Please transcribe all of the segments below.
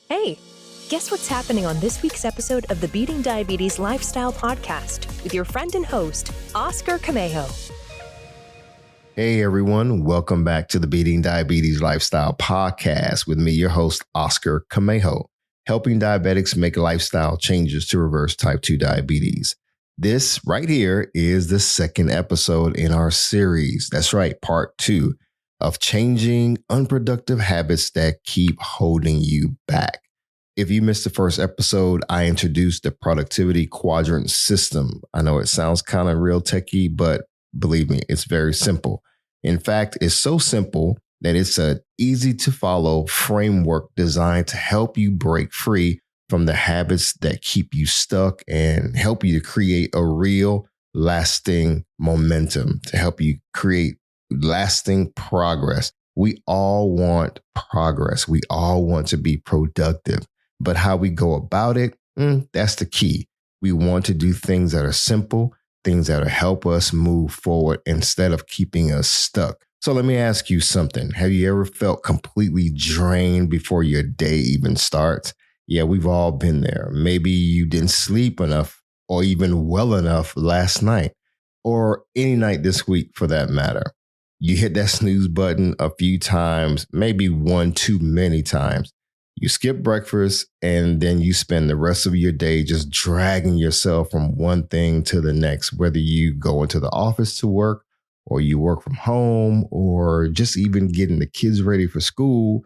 Hey, guess what's happening on this week's episode of the Beating Diabetes Lifestyle Podcast with your friend and host, Oscar Camejo. Hey everyone, welcome back to the Beating Diabetes Lifestyle Podcast with me, your host, Oscar Camejo, helping diabetics make lifestyle changes to reverse type 2 diabetes. This right here is the second episode in our series. That's right, part 2 of changing unproductive habits that keep holding you back. If you missed the first episode, I introduced the Productivity Quadrant System. I know it sounds kind of real techie, but believe me, it's very simple. In fact, it's so simple that it's an easy to follow framework designed to help you break free from the habits that keep you stuck and help you to create a real lasting momentum, to help you create lasting progress. We all want progress. We all want to be productive, but how we go about it, that's the key. We want to do things that are simple, things that will help us move forward instead of keeping us stuck. So let me ask you something. Have you ever felt completely drained before your day even starts? Yeah, we've all been there. Maybe you didn't sleep enough or even well enough last night or any night this week for that matter. You hit that snooze button a few times, maybe one too many times. You skip breakfast and then you spend the rest of your day just dragging yourself from one thing to the next, whether you go into the office to work or you work from home or just even getting the kids ready for school,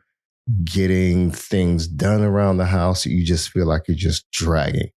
getting things done around the house. You just feel like you're just dragging.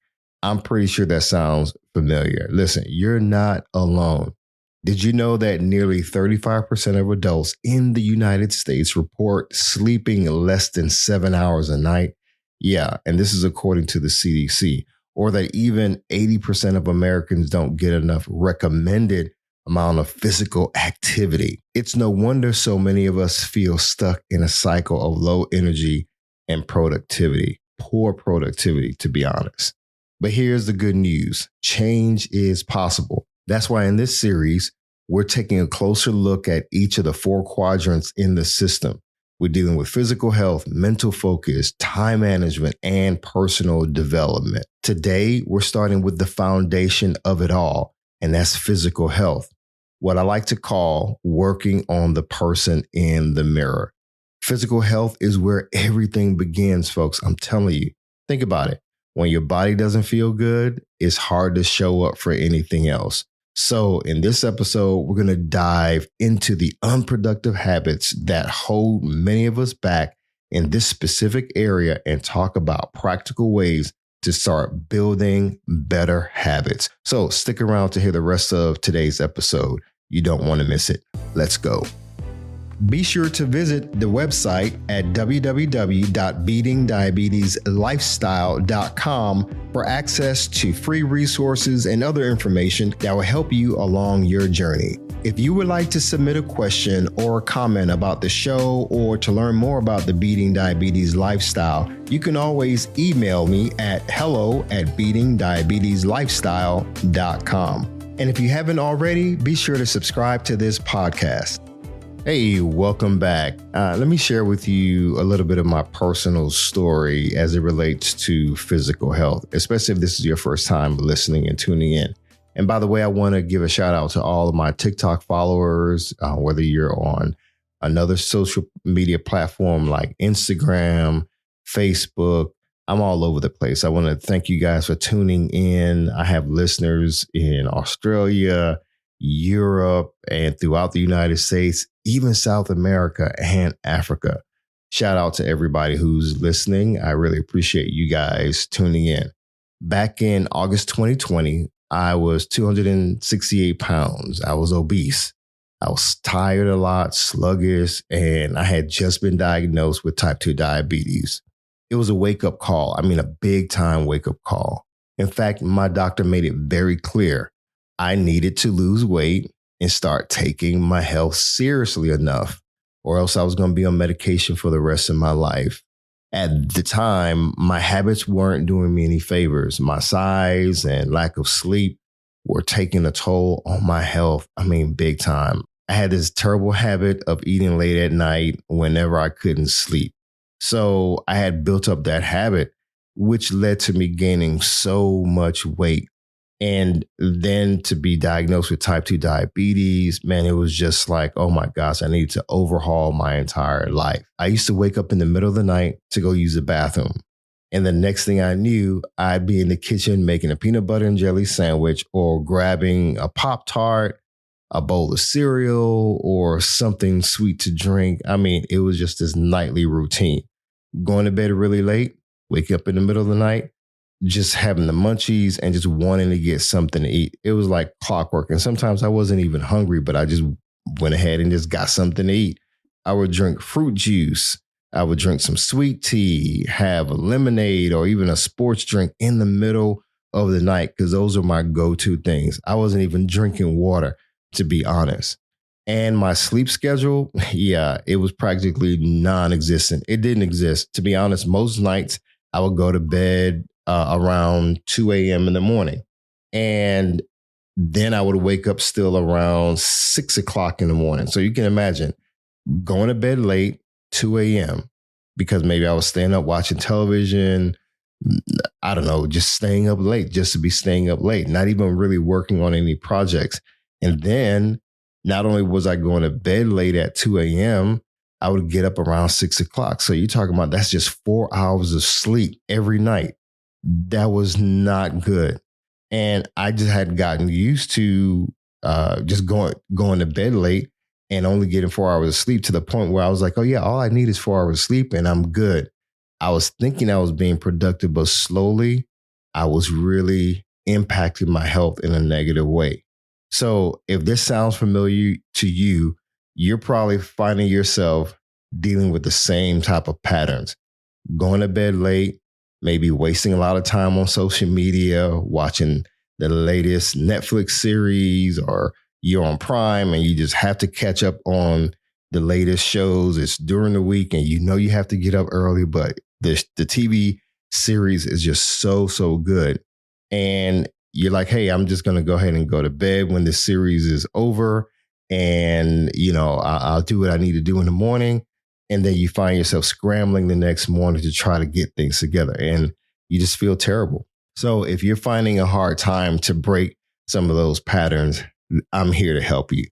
I'm pretty sure that sounds familiar. Listen, you're not alone. Did you know that nearly 35% of adults in the United States report sleeping less than 7 hours a night? Yeah, and this is according to the CDC. Or that even 80% of Americans don't get enough recommended amount of physical activity. It's no wonder so many of us feel stuck in a cycle of low energy and productivity, poor productivity, to be honest. But here's the good news. Change is possible. That's why in this series, we're taking a closer look at each of the 4 quadrants in the system. We're dealing with physical health, mental focus, time management, and personal development. Today, we're starting with the foundation of it all, and that's physical health. What I like to call working on the person in the mirror. Physical health is where everything begins, folks. I'm telling you. Think about it. When your body doesn't feel good, it's hard to show up for anything else. So in this episode, we're going to dive into the unproductive habits that hold many of us back in this specific area and talk about practical ways to start building better habits. So stick around to hear the rest of today's episode. You don't want to miss it. Let's go. Be sure to visit the website at www.beatingdiabetieslifestyle.com for access to free resources and other information that will help you along your journey. If you would like to submit a question or a comment about the show or to learn more about the Beating Diabetes Lifestyle, you can always email me at hello@beatingdiabetieslifestyle.com. And if you haven't already, be sure to subscribe to this podcast. Hey, welcome back. Let me share with you a little bit of my personal story as it relates to physical health, especially if this is your first time listening and tuning in. And by the way, I want to give a shout out to all of my TikTok followers, whether you're on another social media platform like Instagram, Facebook. I'm all over the place. I want to thank you guys for tuning in. I have listeners in Australia, Europe, and throughout the United States, even South America and Africa. Shout out to everybody who's listening. I really appreciate you guys tuning in. Back in August 2020, I was 268 pounds. I was obese. I was tired a lot, sluggish, and I had just been diagnosed with type 2 diabetes. It was a wake-up call. I mean, a big-time wake-up call. In fact, my doctor made it very clear I needed to lose weight and start taking my health seriously enough, or else I was going to be on medication for the rest of my life. At the time, my habits weren't doing me any favors. My size and lack of sleep were taking a toll on my health. I mean, big time. I had this terrible habit of eating late at night whenever I couldn't sleep. So I had built up that habit, which led to me gaining so much weight. And then to be diagnosed with type 2 diabetes, man, it was just like, oh my gosh, I need to overhaul my entire life. I used to wake up in the middle of the night to go use the bathroom. And the next thing I knew, I'd be in the kitchen making a peanut butter and jelly sandwich or grabbing a Pop-Tart, a bowl of cereal, or something sweet to drink. I mean, it was just this nightly routine. Going to bed really late, wake up in the middle of the night, just having the munchies and just wanting to get something to eat. It was like clockwork. And sometimes I wasn't even hungry, but I just went ahead and just got something to eat. I would drink fruit juice. I would drink some sweet tea, have a lemonade or even a sports drink in the middle of the night because those are my go-to things. I wasn't even drinking water, to be honest. And my sleep schedule, it was practically non-existent. It didn't exist. To be honest, most nights I would go to bed around 2 a.m. in the morning. And then I would wake up still around 6 o'clock in the morning. So you can imagine going to bed late, 2 a.m., because maybe I was staying up watching television. I don't know, just staying up late, just to be staying up late, not even really working on any projects. And then not only was I going to bed late at 2 a.m., I would get up around 6 o'clock. So you're talking about that's just 4 hours of sleep every night. That was not good. And I just had gotten used to just going to bed late and only getting 4 hours of sleep to the point where I was like, oh, yeah, all I need is 4 hours of sleep and I'm good. I was thinking I was being productive, but slowly I was really impacting my health in a negative way. So if this sounds familiar to you, you're probably finding yourself dealing with the same type of patterns. Going to bed late, maybe wasting a lot of time on social media, watching the latest Netflix series, or you're on Prime and you just have to catch up on the latest shows. It's during the week and you know you have to get up early, but the TV series is just so good. And you're like, hey, I'm just going to go ahead and go to bed when this series is over. And, I'll do what I need to do in the morning. And then you find yourself scrambling the next morning to try to get things together. And you just feel terrible. So if you're finding a hard time to break some of those patterns, I'm here to help you.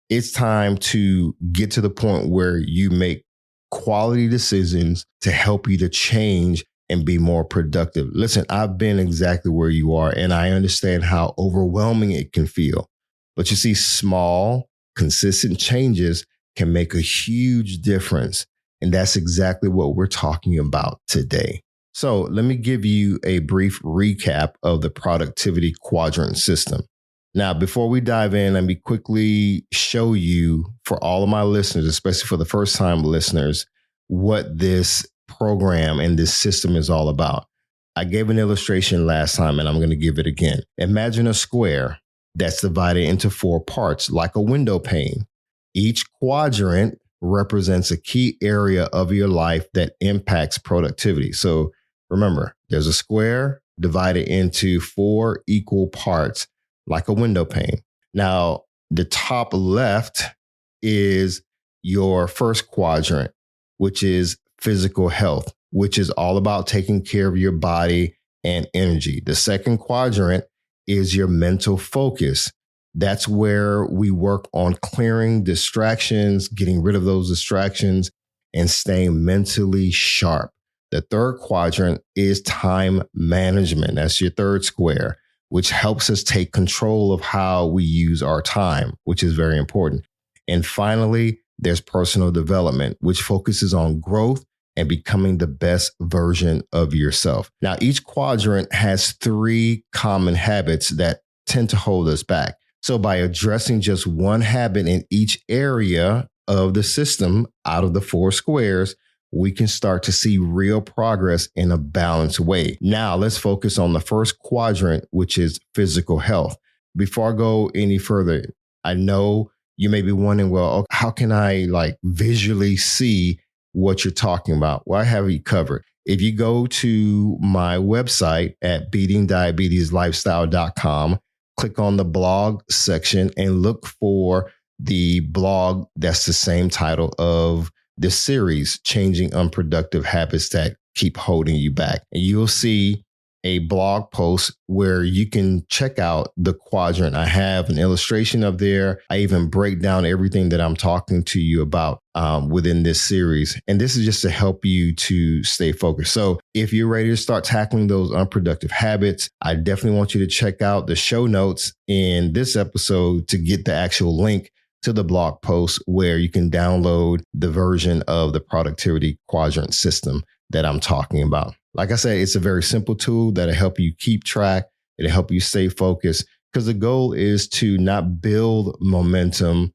It's time to get to the point where you make quality decisions to help you to change and be more productive. Listen, I've been exactly where you are, and I understand how overwhelming it can feel. But you see, small, consistent changes can make a huge difference. And that's exactly what we're talking about today. So let me give you a brief recap of the Productivity Quadrant System. Now, before we dive in, let me quickly show you, for all of my listeners, especially for the first time listeners, what this program and this system is all about. I gave an illustration last time and I'm going to give it again. Imagine a square that's divided into 4 parts like a window pane. Each quadrant represents a key area of your life that impacts productivity. So remember, there's a square divided into 4 equal parts like a window pane. Now, the top left is your first quadrant, which is physical health, which is all about taking care of your body and energy. The second quadrant is your mental focus. That's where we work on clearing distractions, getting rid of those distractions, and staying mentally sharp. The third quadrant is time management. That's your third square, which helps us take control of how we use our time, which is very important. And finally, there's personal development, which focuses on growth and becoming the best version of yourself. Now, each quadrant has 3 common habits that tend to hold us back. So by addressing just one habit in each area of the system out of the 4 squares, we can start to see real progress in a balanced way. Now, let's focus on the first quadrant, which is physical health. Before I go any further, I know you may be wondering, well, how can I visually see what you're talking about? Well, I have you covered. If you go to my website at beatingdiabetieslifestyle.com, click on the blog section and look for the blog that's the same title of this series, Changing Unproductive Habits That Keep Holding You Back. And you'll see a blog post where you can check out the quadrant. I have an illustration up there. I even break down everything that I'm talking to you about within this series. And this is just to help you to stay focused. So if you're ready to start tackling those unproductive habits, I definitely want you to check out the show notes in this episode to get the actual link to the blog post where you can download the version of the Productivity Quadrant System that I'm talking about. Like I said, it's a very simple tool that'll help you keep track. It'll help you stay focused because the goal is to not build momentum,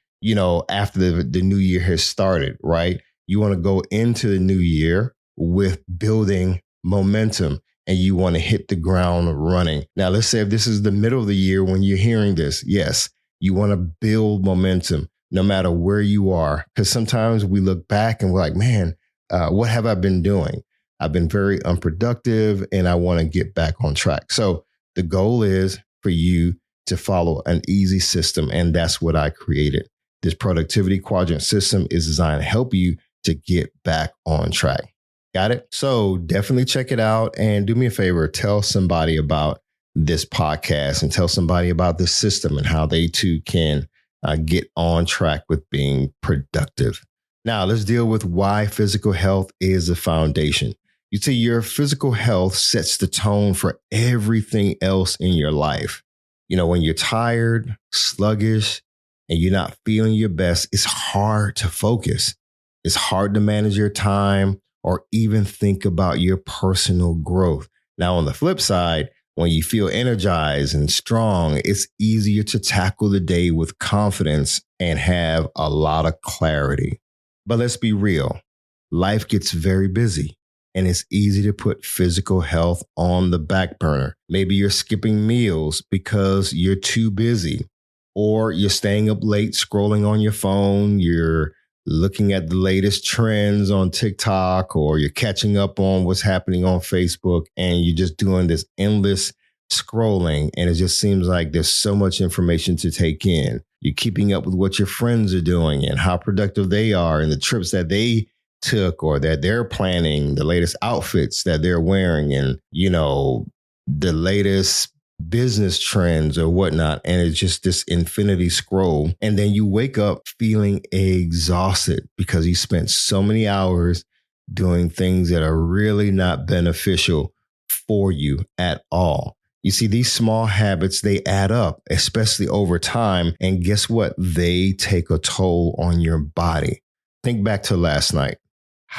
after the new year has started, right? You want to go into the new year with building momentum and you want to hit the ground running. Now, let's say if this is the middle of the year when you're hearing this, yes, you want to build momentum no matter where you are. Because sometimes we look back and we're like, man, what have I been doing? I've been very unproductive and I want to get back on track. So the goal is for you to follow an easy system. And that's what I created. This Productivity Quadrant System is designed to help you to get back on track. Got it? So definitely check it out and do me a favor, tell somebody about this podcast and tell somebody about this system and how they too can get on track with being productive. Now let's deal with why physical health is the foundation. You see, your physical health sets the tone for everything else in your life. When you're tired, sluggish, and you're not feeling your best, it's hard to focus. It's hard to manage your time or even think about your personal growth. Now, on the flip side, when you feel energized and strong, it's easier to tackle the day with confidence and have a lot of clarity. But let's be real. Life gets very busy. And it's easy to put physical health on the back burner. Maybe you're skipping meals because you're too busy, or you're staying up late scrolling on your phone. You're looking at the latest trends on TikTok, or you're catching up on what's happening on Facebook, and you're just doing this endless scrolling. And it just seems like there's so much information to take in. You're keeping up with what your friends are doing and how productive they are and the trips that they took or that they're planning, the latest outfits that they're wearing and, the latest business trends or whatnot. And it's just this infinity scroll. And then you wake up feeling exhausted because you spent so many hours doing things that are really not beneficial for you at all. You see, these small habits, they add up, especially over time. And guess what? They take a toll on your body. Think back to last night.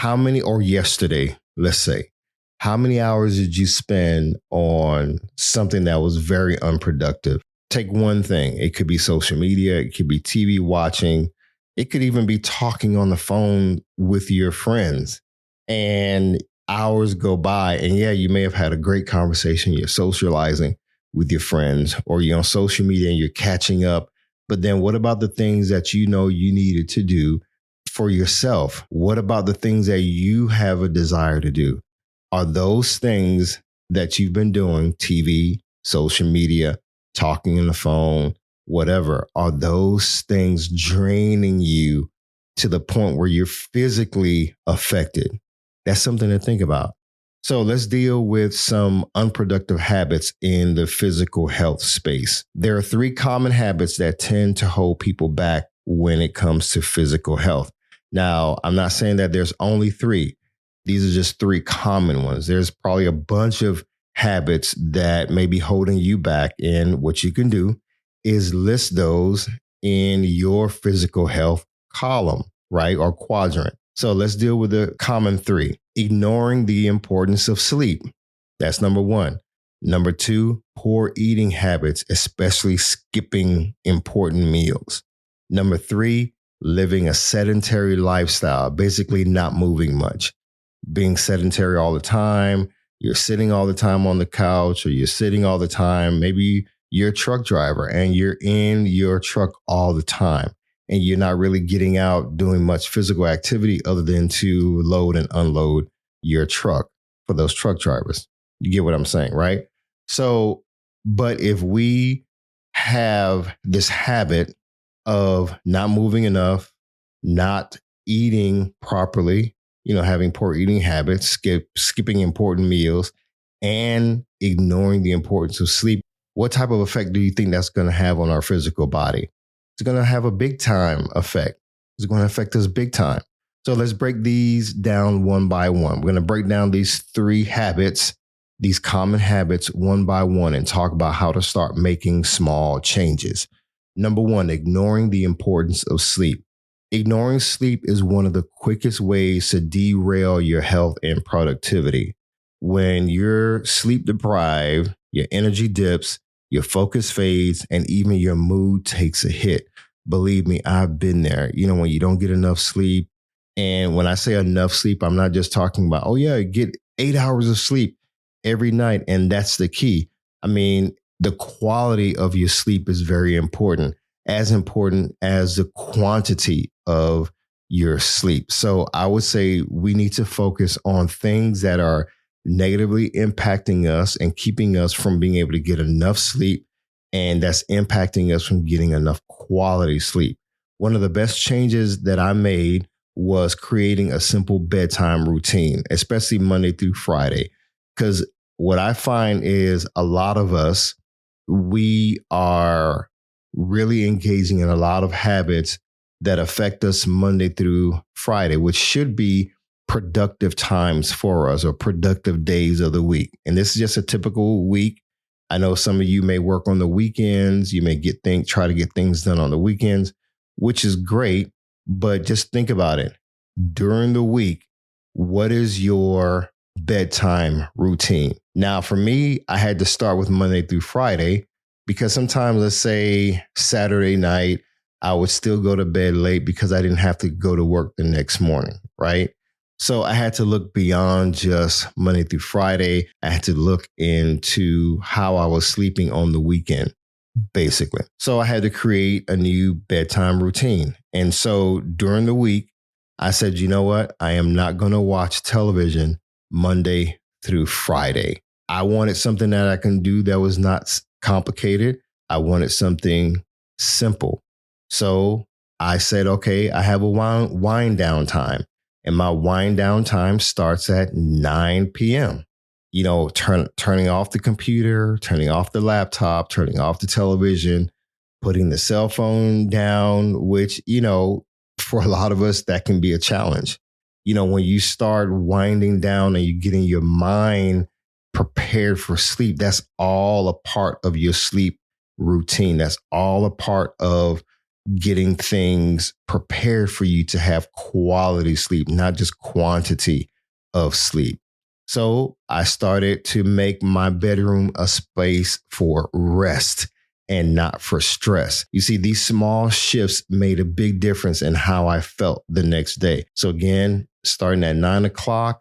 Or yesterday, let's say, how many hours did you spend on something that was very unproductive? Take one thing. It could be social media. It could be TV watching. It could even be talking on the phone with your friends. And hours go by. And yeah, you may have had a great conversation. You're socializing with your friends, or you're on social media and you're catching up. But then what about the things that you needed to do for yourself? What about the things that you have a desire to do? Are those things that you've been doing, TV, social media, talking on the phone, whatever, are those things draining you to the point where you're physically affected? That's something to think about. So let's deal with some unproductive habits in the physical health space. There are 3 common habits that tend to hold people back when it comes to physical health. Now, I'm not saying that there's only 3. These are just 3 common ones. There's probably a bunch of habits that may be holding you back. And what you can do is list those in your physical health column, right? Or quadrant. So let's deal with the common 3. Ignoring the importance of sleep. That's number 1. Number 2, poor eating habits, especially skipping important meals. Number 3, living a sedentary lifestyle, basically not moving much. Being sedentary all the time, you're sitting all the time on the couch, or you're sitting all the time. Maybe you're a truck driver and you're in your truck all the time and you're not really getting out doing much physical activity other than to load and unload your truck for those truck drivers. You get what I'm saying, right? So, but if we have this habit of not moving enough, not eating properly, having poor eating habits, skipping important meals, and ignoring the importance of sleep, what type of effect do you think that's going to have on our physical body? It's going to have a big time effect. It's going to affect us big time. So let's break these down one by one. We're going to break down these 3 habits, these common habits, one by one, and talk about how to start making small changes. Number 1, ignoring the importance of sleep. Ignoring sleep is one of the quickest ways to derail your health and productivity. When you're sleep deprived, your energy dips, your focus fades, and even your mood takes a hit. Believe me, I've been there. When you don't get enough sleep. And when I say enough sleep, I'm not just talking about, get 8 hours of sleep every night. And that's the key. I mean, the quality of your sleep is very important as the quantity of your sleep. So I would say we need to focus on things that are negatively impacting us and keeping us from being able to get enough sleep. And that's impacting us from getting enough quality sleep. One of the best changes that I made was creating a simple bedtime routine, especially Monday through Friday. Because what I find is a lot of us, we are really engaging in a lot of habits that affect us Monday through Friday, which should be productive times for us or productive days of the week. And this is just a typical week. I know some of you may work on the weekends. You may try to get things done on the weekends, which is great. But just think about it. During the week, what is your bedtime routine? Now, for me, I had to start with Monday through Friday because sometimes, let's say Saturday night, I would still go to bed late because I didn't have to go to work the next morning, right? So I had to look beyond just Monday through Friday. I had to look into how I was sleeping on the weekend, basically. So I had to create a new bedtime routine. And so during the week, I said, you know what? I am not going to watch television Monday through Friday. I wanted something that I can do that was not complicated. I wanted something simple. So I said, okay, I have a wind down time. And my wind down time starts at 9 p.m. Turning off the computer, turning off the laptop, turning off the television, putting the cell phone down, which, for a lot of us, that can be a challenge. When you start winding down and you're getting your mind prepared for sleep, that's all a part of your sleep routine. That's all a part of getting things prepared for you to have quality sleep, not just quantity of sleep. So I started to make my bedroom a space for rest and not for stress. You see, these small shifts made a big difference in how I felt the next day. So again, starting at 9 o'clock,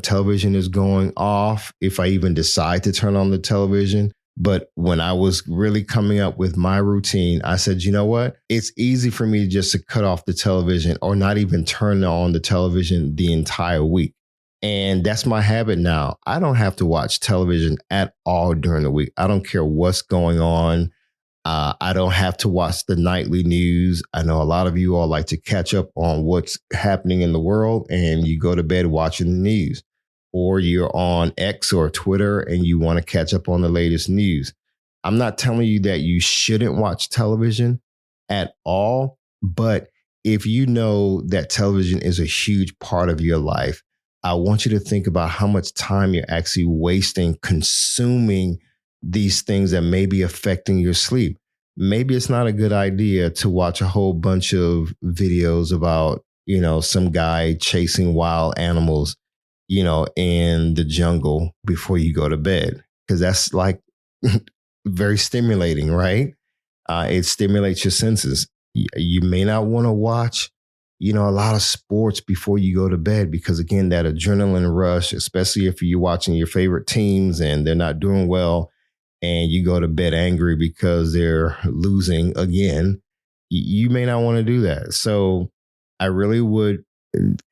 television is going off if I even decide to turn on the television. But when I was really coming up with my routine, I said, you know what? It's easy for me just to cut off the television or not even turn on the television the entire week. And that's my habit now. I don't have to watch television at all during the week. I don't care what's going on. I don't have to watch the nightly news. I know a lot of you all like to catch up on what's happening in the world and you go to bed watching the news. Or you're on X or Twitter and you want to catch up on the latest news. I'm not telling you that you shouldn't watch television at all, but if you know that television is a huge part of your life, I want you to think about how much time you're actually wasting consuming these things that may be affecting your sleep. Maybe it's not a good idea to watch a whole bunch of videos about, some guy chasing wild animals in the jungle before you go to bed, because that's like very stimulating, right? It stimulates your senses. You may not want to watch, a lot of sports before you go to bed, because again, that adrenaline rush, especially if you're watching your favorite teams and they're not doing well and you go to bed angry because they're losing again, you may not want to do that. So I really would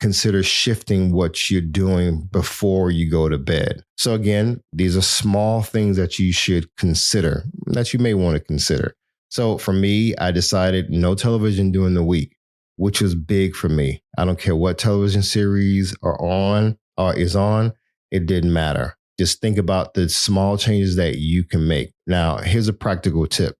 consider shifting what you're doing before you go to bed. So again, these are small things that you should consider, that you may want to consider. So for me, I decided no television during the week. which was big for me. I don't care what television series are on or is on, it didn't matter. Just think about the small changes that you can make. Now, here's a practical tip.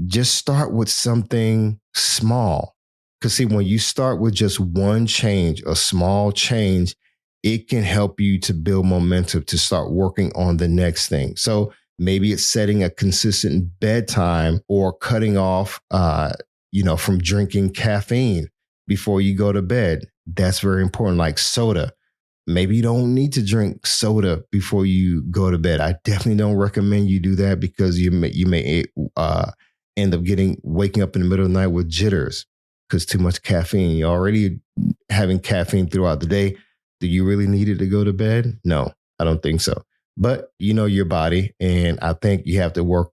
Just start with something small. Because see, when you start with just one change, a small change, it can help you to build momentum to start working on the next thing. So maybe it's setting a consistent bedtime or cutting off, from drinking caffeine before you go to bed. That's very important, like soda. Maybe you don't need to drink soda before you go to bed. I definitely don't recommend you do that because you may end up waking up in the middle of the night with jitters because too much caffeine. You're already having caffeine throughout the day. Do you really need it to go to bed? No, I don't think so. But you know your body, and I think you have to work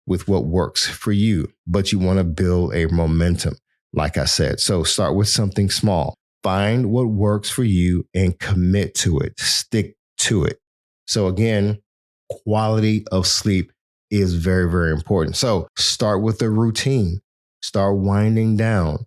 with what works for you. But you want to build a momentum, like I said. So start with something small. Find what works for you and commit to it. Stick to it. So again, quality of sleep is very, very important. So start with a routine. Start winding down.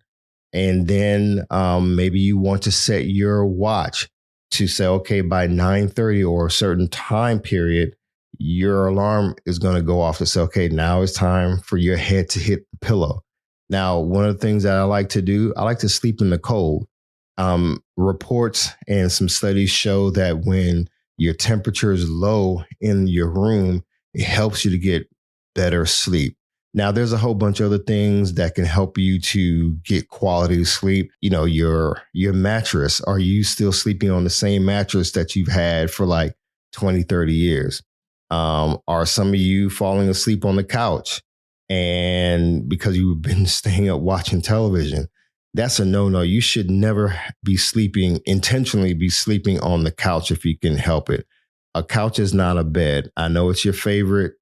And then maybe you want to set your watch to say, okay, by 9:30 or a certain time period, your alarm is going to go off to say, okay, now it's time for your head to hit the pillow. Now, one of the things that I like to do, I like to sleep in the cold. Reports and some studies show that when your temperature is low in your room, it helps you to get better sleep. Now, there's a whole bunch of other things that can help you to get quality sleep. You know, your mattress. Are you still sleeping on the same mattress that you've had for like 20, 30 years? Are some of you falling asleep on the couch and because you've been staying up watching television? That's a no-no. You should never intentionally be sleeping on the couch if you can help it. A couch is not a bed. I know it's your favorite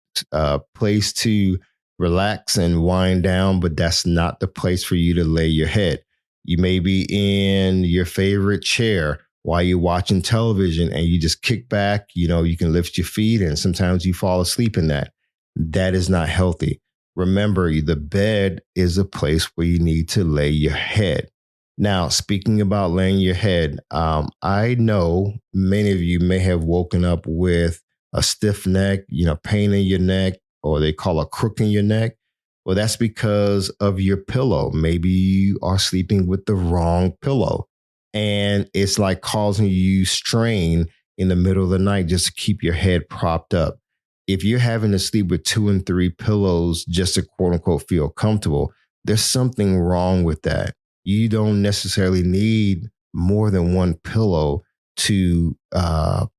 place to relax and wind down, but that's not the place for you to lay your head. You may be in your favorite chair while you're watching television and you just kick back, you can lift your feet and sometimes you fall asleep in that. That is not healthy. Remember, the bed is a place where you need to lay your head. Now, speaking about laying your head, I know many of you may have woken up with a stiff neck, pain in your neck, or they call a crook in your neck. Well, that's because of your pillow. Maybe you are sleeping with the wrong pillow and it's like causing you strain in the middle of the night just to keep your head propped up. If you're having to sleep with 2 and 3 pillows just to quote unquote feel comfortable, there's something wrong with that. You don't necessarily need more than one pillow to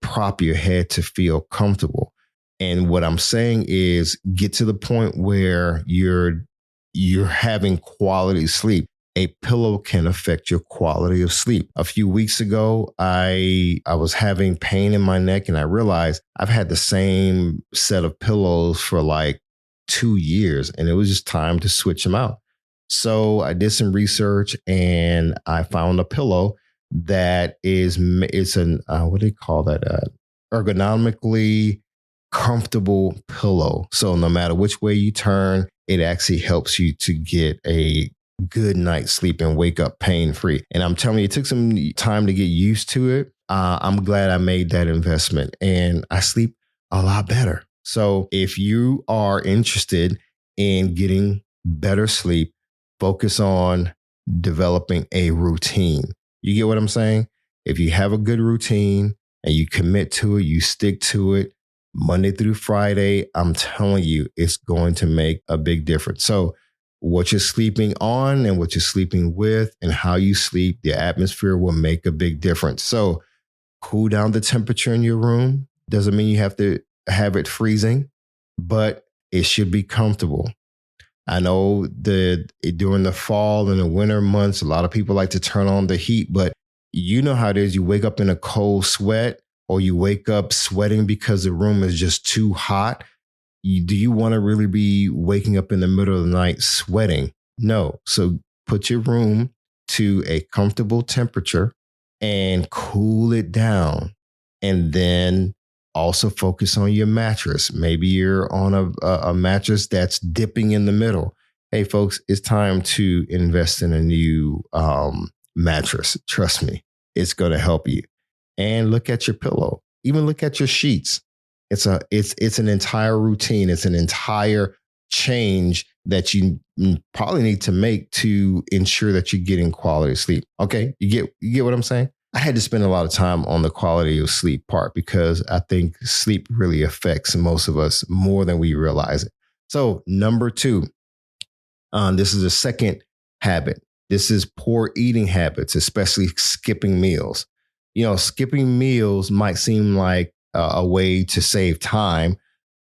prop your head to feel comfortable. And what I'm saying is get to the point where you're having quality sleep. A pillow can affect your quality of sleep. A few weeks ago, I was having pain in my neck and I realized I've had the same set of pillows for like 2 years and it was just time to switch them out. So I did some research and I found a pillow that it's an, what do they call that? Ergonomically comfortable pillow. So no matter which way you turn, it actually helps you to get a good night's sleep and wake up pain free. And I'm telling you, it took some time to get used to it. I'm glad I made that investment and I sleep a lot better. So if you are interested in getting better sleep, focus on developing a routine. You get what I'm saying? If you have a good routine and you commit to it, you stick to it Monday through Friday, I'm telling you, it's going to make a big difference. So what you're sleeping on and what you're sleeping with and how you sleep, the atmosphere will make a big difference. So cool down the temperature in your room. Doesn't mean you have to have it freezing, but it should be comfortable. I know during the fall and the winter months, a lot of people like to turn on the heat, but you know how it is. You wake up in a cold sweat or you wake up sweating because the room is just too hot. Do you want to really be waking up in the middle of the night sweating? No. So put your room to a comfortable temperature and cool it down. And then also focus on your mattress. Maybe you're on a mattress that's dipping in the middle. Hey, folks, it's time to invest in a new mattress. Trust me, it's going to help you. And look at your pillow. Even look at your sheets. It's an entire routine. It's an entire change that you probably need to make to ensure that you're getting quality sleep. Okay, you get what I'm saying? I had to spend a lot of time on the quality of sleep part because I think sleep really affects most of us more than we realize it. So, number two, this is a second habit. This is poor eating habits, especially skipping meals. Skipping meals might seem like a way to save time,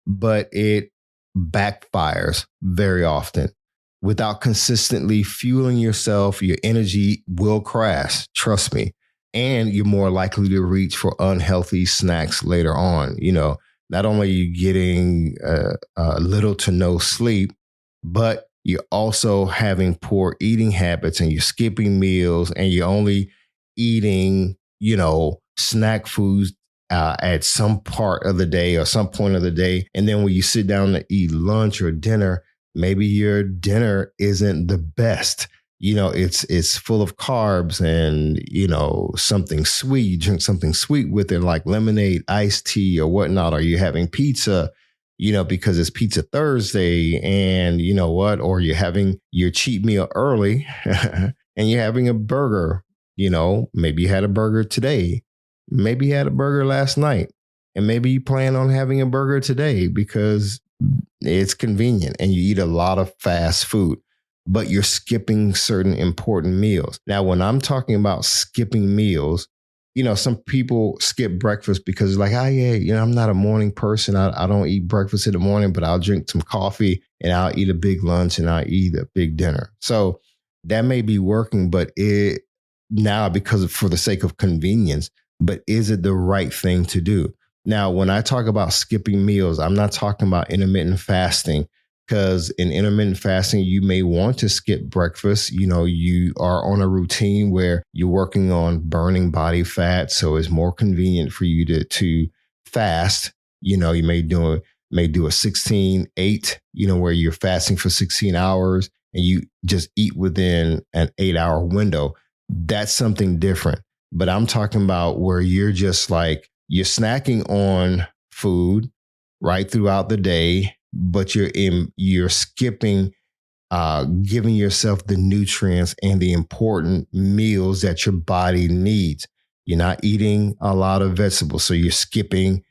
but it backfires very often. Without consistently fueling yourself, your energy will crash. Trust me. And you're more likely to reach for unhealthy snacks later on. Not only are you getting little to no sleep, but you're also having poor eating habits and you're skipping meals and you're only eating, snack foods at some part of the day or some point of the day. And then when you sit down to eat lunch or dinner, maybe your dinner isn't the best. It's full of carbs and, something sweet. You drink something sweet with it, like lemonade, iced tea or whatnot. Or you're having pizza, because it's Pizza Thursday and you know what? Or you're having your cheat meal early and you're having a burger. Maybe you had a burger today. Maybe you had a burger last night. And maybe you plan on having a burger today because it's convenient and you eat a lot of fast food, but you're skipping certain important meals. Now, when I'm talking about skipping meals, some people skip breakfast because it's like, yeah, I'm not a morning person. I don't eat breakfast in the morning, but I'll drink some coffee and I'll eat a big lunch and I'll eat a big dinner. So that may be working, but for the sake of convenience, but is it the right thing to do? Now, when I talk about skipping meals, I'm not talking about intermittent fasting, because in intermittent fasting, you may want to skip breakfast. You are on a routine where you're working on burning body fat. So it's more convenient for you to fast. You may do a 16-8, where you're fasting for 16 hours and you just eat within an 8-hour window. That's something different. But I'm talking about where you're just like, you're snacking on food right throughout the day, but you're skipping, giving yourself the nutrients and the important meals that your body needs. You're not eating a lot of vegetables, so you're skipping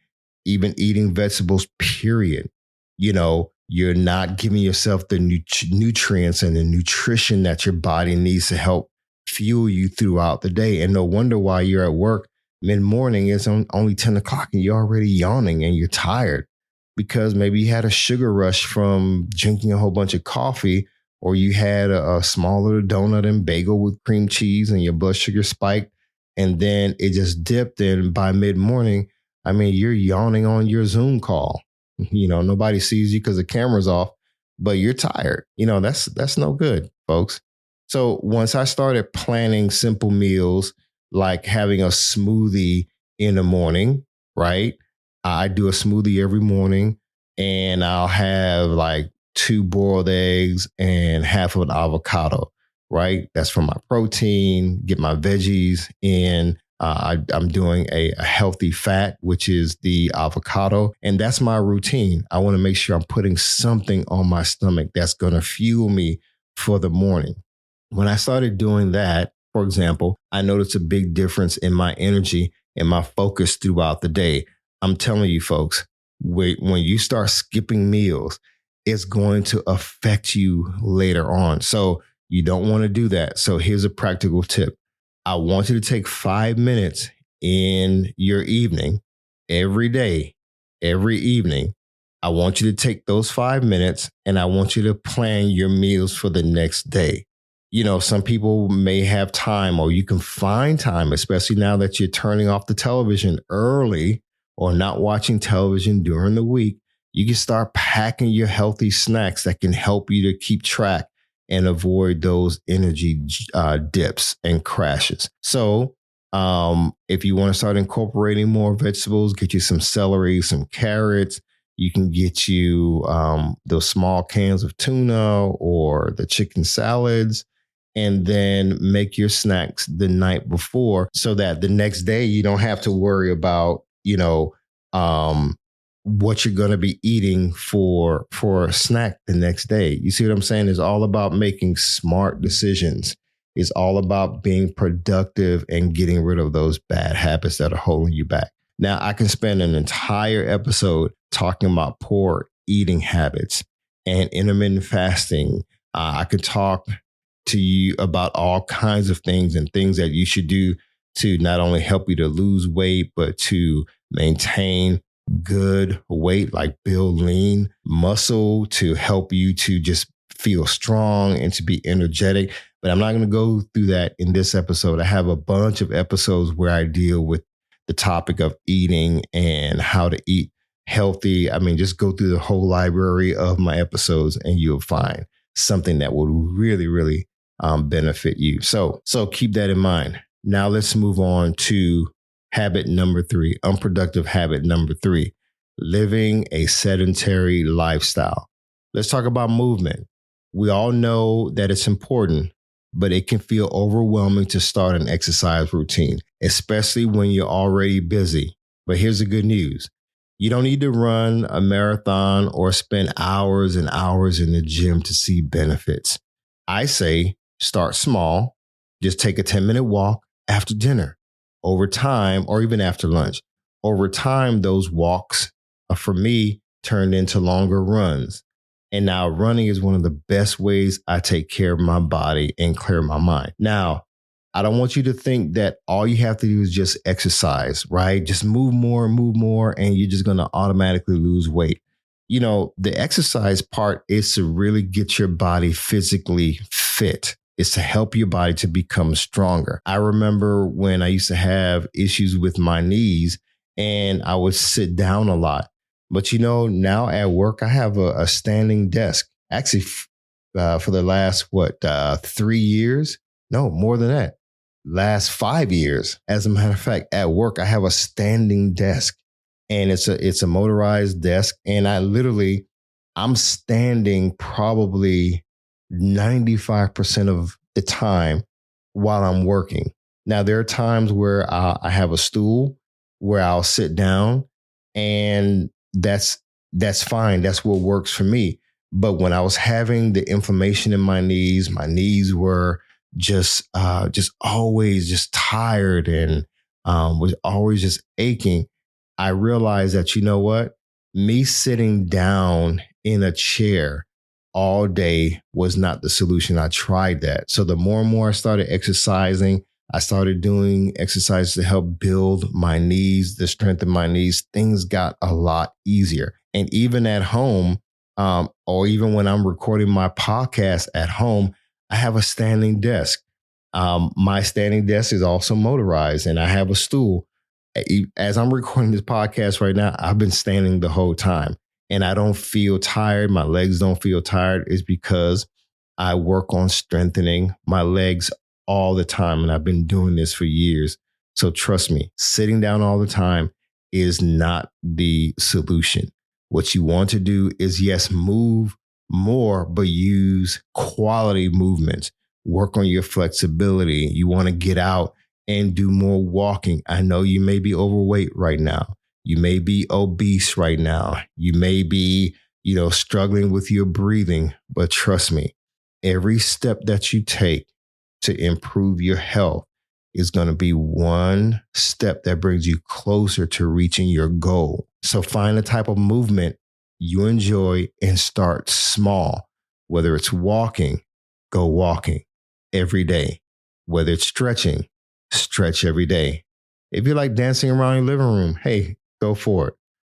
even eating vegetables, period. You're not giving yourself the nutrients and the nutrition that your body needs to help fuel you throughout the day. And no wonder why you're at work mid-morning, it's only 10 o'clock and you're already yawning and you're tired because maybe you had a sugar rush from drinking a whole bunch of coffee, or you had a small little donut and bagel with cream cheese and your blood sugar spiked and then it just dipped. And by mid-morning, you're yawning on your Zoom call. Nobody sees you because the camera's off, but you're tired. That's no good, folks. So once I started planning simple meals, like having a smoothie in the morning, right? I do a smoothie every morning and I'll have like 2 boiled eggs and half of an avocado, right? That's for my protein, get my veggies in. I'm doing a healthy fat, which is the avocado. And that's my routine. I want to make sure I'm putting something on my stomach that's going to fuel me for the morning. When I started doing that, for example, I noticed a big difference in my energy and my focus throughout the day. I'm telling you, folks, when you start skipping meals, it's going to affect you later on. So you don't want to do that. So here's a practical tip. I want you to take 5 minutes in your evening, every day, every evening. I want you to take those 5 minutes and I want you to plan your meals for the next day. Some people may have time, or you can find time, especially now that you're turning off the television early or not watching television during the week. You can start packing your healthy snacks that can help you to keep track and avoid those energy dips and crashes. So if you want to start incorporating more vegetables, get you some celery, some carrots, You can get you those small cans of tuna or the chicken salads, and then make your snacks the night before so that the next day you don't have to worry about, what you're going to be eating for a snack the next day. You see what I'm saying? It's all about making smart decisions. It's all about being productive and getting rid of those bad habits that are holding you back. Now, I can spend an entire episode talking about poor eating habits and intermittent fasting. I could talk to you about all kinds of things and things that you should do to not only help you to lose weight, but to maintain good weight, like build lean muscle, to help you to just feel strong and to be energetic. But I'm not going to go through that in this episode. I have a bunch of episodes where I deal with the topic of eating and how to eat healthy. I mean, just go through the whole library of my episodes and you'll find something that will really, really benefit you. So keep that in mind. Now let's move on to habit number 3, unproductive habit number 3, living a sedentary lifestyle. Let's talk about movement. We all know that it's important, but it can feel overwhelming to start an exercise routine, especially when you're already busy. But here's the good news. You don't need to run a marathon or spend hours and hours in the gym to see benefits. I say start small. Just take a 10-minute walk after dinner. Over time, or even after lunch, over time, those walks, for me, turned into longer runs. And now running is one of the best ways I take care of my body and clear my mind. Now, I don't want you to think that all you have to do is just exercise, right? Just move more, and you're just going to automatically lose weight. The exercise part is to really get your body physically fit. It's to help your body to become stronger. I remember when I used to have issues with my knees and I would sit down a lot. But now at work, I have a standing desk. Actually, for the last, 3 years? No, more than that. Last 5 years. As a matter of fact, at work, I have a standing desk and it's a motorized desk. And I'm standing probably 95% of the time while I'm working. Now, there are times where I have a stool where I'll sit down, and that's fine. That's what works for me. But when I was having the inflammation in my knees were just always just tired and was always just aching. I realized that, what? Me sitting down in a chair all day was not the solution. I tried that. So the more and more I started exercising, I started doing exercises to help build my knees, the strength of my knees. Things got a lot easier. And even at home, or even when I'm recording my podcast at home, I have a standing desk. My standing desk is also motorized, and I have a stool. As I'm recording this podcast right now, I've been standing the whole time. And I don't feel tired. My legs don't feel tired. It's because I work on strengthening my legs all the time. And I've been doing this for years. So trust me, sitting down all the time is not the solution. What you want to do is, yes, move more, but use quality movements. Work on your flexibility. You want to get out and do more walking. I know you may be overweight right now. You may be obese right now. You may be, struggling with your breathing, but trust me, every step that you take to improve your health is going to be one step that brings you closer to reaching your goal. So find the type of movement you enjoy and start small. Whether it's walking, go walking every day. Whether it's stretching, stretch every day. If you like dancing around your living room, hey, go for it.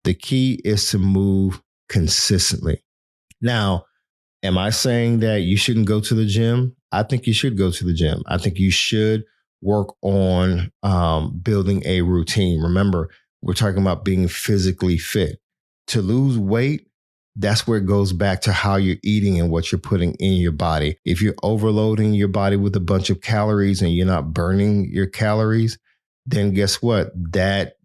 The key is to move consistently. Now, am I saying that you shouldn't go to the gym? I think you should go to the gym. I think you should work on building a routine. Remember, we're talking about being physically fit. To lose weight, that's where it goes back to how you're eating and what you're putting in your body. If you're overloading your body with a bunch of calories and you're not burning your calories, then guess what? That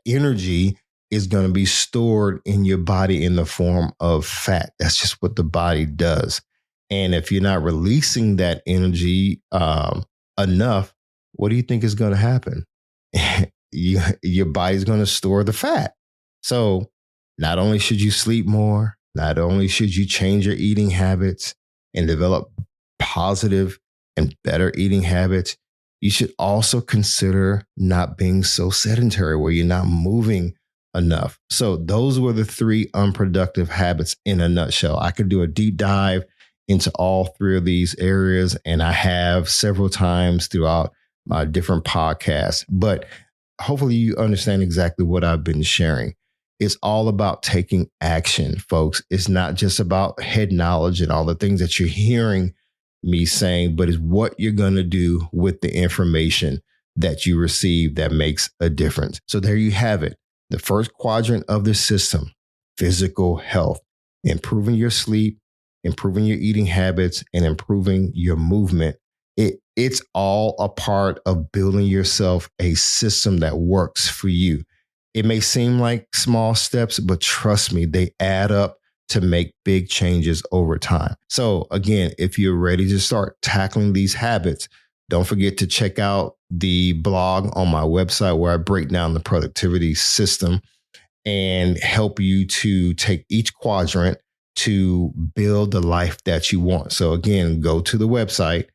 energy is going to be stored in your body in the form of fat. That's just what the body does. And if you're not releasing that energy enough, what do you think is going to happen? Your body's going to store the fat. So not only should you sleep more, not only should you change your eating habits and develop positive and better eating habits, you should also consider not being so sedentary where you're not moving enough. So those were the 3 unproductive habits in a nutshell. I could do a deep dive into all 3 of these areas, and I have several times throughout my different podcasts, but hopefully you understand exactly what I've been sharing. It's all about taking action, folks. It's not just about head knowledge and all the things that you're hearing me saying, but it's what you're going to do with the information that you receive that makes a difference. So there you have it. The first quadrant of the system, physical health, improving your sleep, improving your eating habits, and improving your movement. It's all a part of building yourself a system that works for you. It may seem like small steps, but trust me, they add up to make big changes over time. So again, if you're ready to start tackling these habits, don't forget to check out the blog on my website where I break down the productivity system and help you to take each quadrant to build the life that you want. So again, go to the website,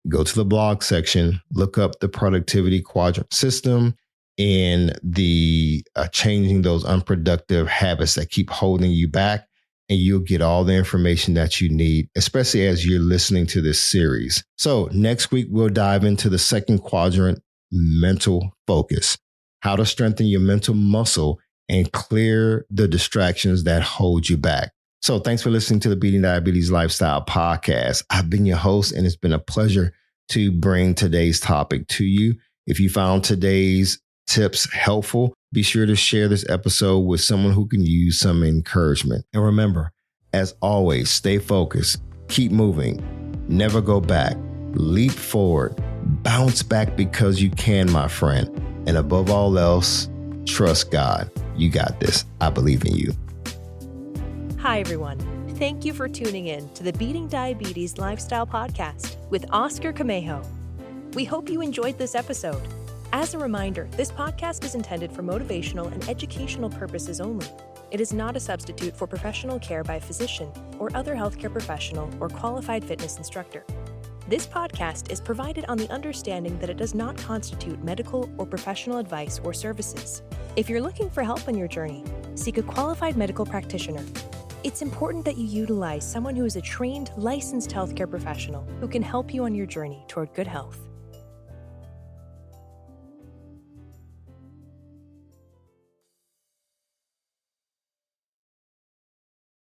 go to the blog section, look up the Productivity Quadrant System and the changing those unproductive habits that keep holding you back. And you'll get all the information that you need, especially as you're listening to this series. So next week, we'll dive into the second quadrant, mental focus, how to strengthen your mental muscle and clear the distractions that hold you back. So thanks for listening to the Beating Diabetes Lifestyle Podcast. I've been your host, and it's been a pleasure to bring today's topic to you. If you found today's tips helpful, be sure to share this episode with someone who can use some encouragement. And remember, as always, stay focused, keep moving, never go back, leap forward, bounce back because you can, my friend. And above all else, trust God. You got this. I believe in you. Hi, everyone. Thank you for tuning in to the Beating Diabetes Lifestyle Podcast with Oscar Camejo. We hope you enjoyed this episode. As a reminder, this podcast is intended for motivational and educational purposes only. It is not a substitute for professional care by a physician or other healthcare professional or qualified fitness instructor. This podcast is provided on the understanding that it does not constitute medical or professional advice or services. If you're looking for help on your journey, seek a qualified medical practitioner. It's important that you utilize someone who is a trained, licensed healthcare professional who can help you on your journey toward good health.